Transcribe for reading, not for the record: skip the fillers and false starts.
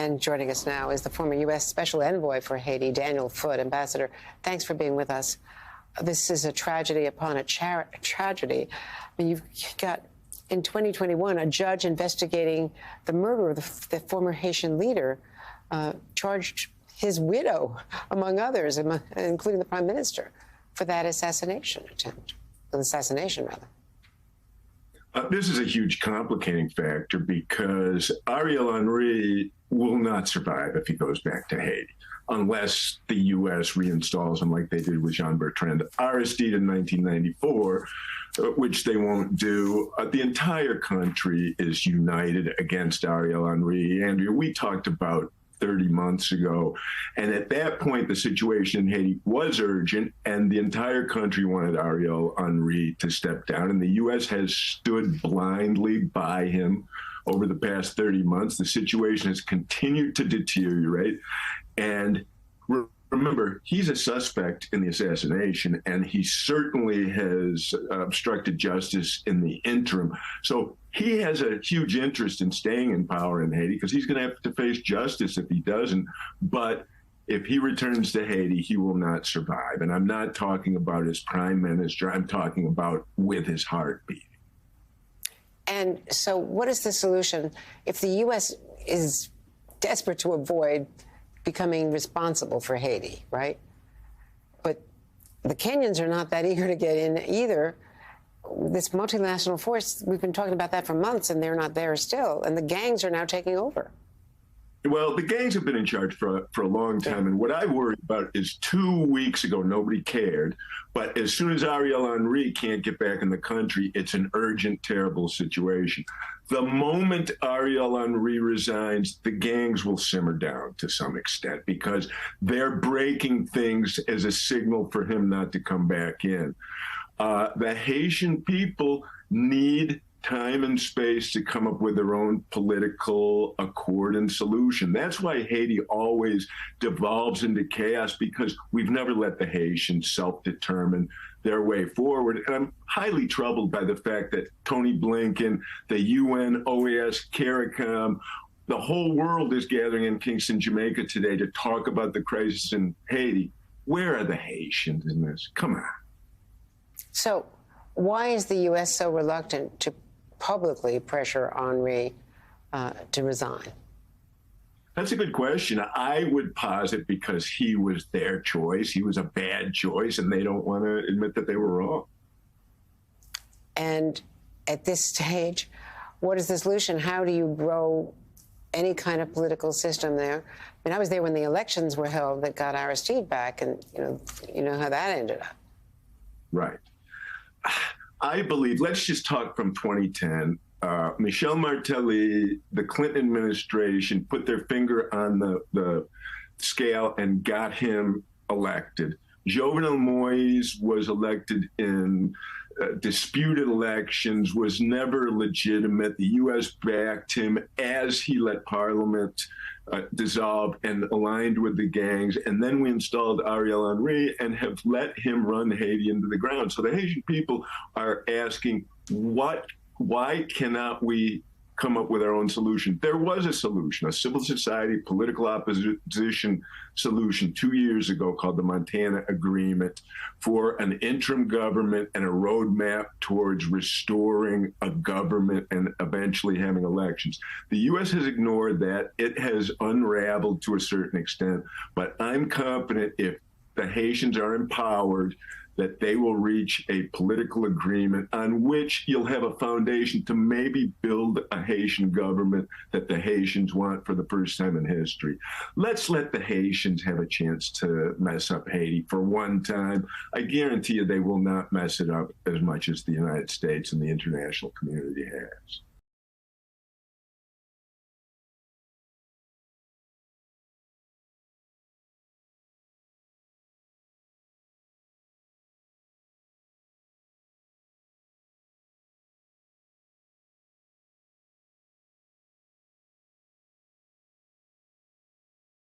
And joining us now is the former U.S. Special Envoy for Haiti, Daniel Foote. Ambassador, thanks for being with us. This is a tragedy upon a tragedy. I mean, you've got, in 2021, a judge investigating the murder of the former Haitian leader, charged his widow, among others, including the prime minister, for that assassination, rather. This is a huge complicating factor because Ariel Henry will not survive if he goes back to Haiti unless the U.S. reinstalls him like they did with Jean-Bertrand Aristide in 1994, which they won't do. The entire country is united against Ariel Henry. Andrea, we talked about 30 months ago. And at that point, the situation in Haiti was urgent, and the entire country wanted Ariel Henry to step down. And the U.S. has stood blindly by him over the past 30 months. The situation has continued to deteriorate. And remember, he's a suspect in the assassination, and he certainly has obstructed justice in the interim. So he has a huge interest in staying in power in Haiti because he's going to have to face justice if he doesn't. But if he returns to Haiti, he will not survive. And I'm not talking about as prime minister. I'm talking about with his heart beating. And so what is the solution if the U.S. is desperate to avoid becoming responsible for Haiti, right? But the Kenyans are not that eager to get in either. This multinational force, we've been talking about that for months, and they're not there still. And the gangs are now taking over. Well, the gangs have been in charge for a long time. And what I worry about is 2 weeks ago, nobody cared. But as soon as Ariel Henry can't get back in the country, it's an urgent, terrible situation. The moment Ariel Henry resigns, the gangs will simmer down to some extent because they're breaking things as a signal for him not to come back in. The Haitian people need time and space to come up with their own political accord and solution. That's why Haiti always devolves into chaos, because we've never let the Haitians self-determine their way forward. And I'm highly troubled by the fact that Tony Blinken, the UN, OAS, CARICOM, the whole world is gathering in Kingston, Jamaica today to talk about the crisis in Haiti. Where are the Haitians in this? Come on. So why is the U.S. so reluctant to publicly pressure Henry to resign? That's a good question. I would posit because he was their choice. He was a bad choice, and they don't want to admit that they were wrong. And at this stage, what is the solution? How do you grow any kind of political system there? I mean, I was there when the elections were held that got Aristide back, and you know how that ended up. Right. I believe, let's just talk from 2010. Michel Martelly, the Clinton administration, put their finger on the scale and got him elected. Jovenel Moïse was elected in disputed elections, was never legitimate. The U.S. backed him as he let Parliament dissolve and aligned with the gangs. And then we installed Ariel Henry and have let him run Haiti into the ground. So the Haitian people are asking, why cannot we come up with our own solution? There was a solution, a civil society, political opposition solution 2 years ago called the Montana Agreement for an interim government and a roadmap towards restoring a government and eventually having elections. The U.S. has ignored that. It has unraveled to a certain extent, but I'm confident if the Haitians are empowered, that they will reach a political agreement on which you'll have a foundation to maybe build a Haitian government that the Haitians want for the first time in history. Let's let the Haitians have a chance to mess up Haiti for one time. I guarantee you they will not mess it up as much as the United States and the international community has.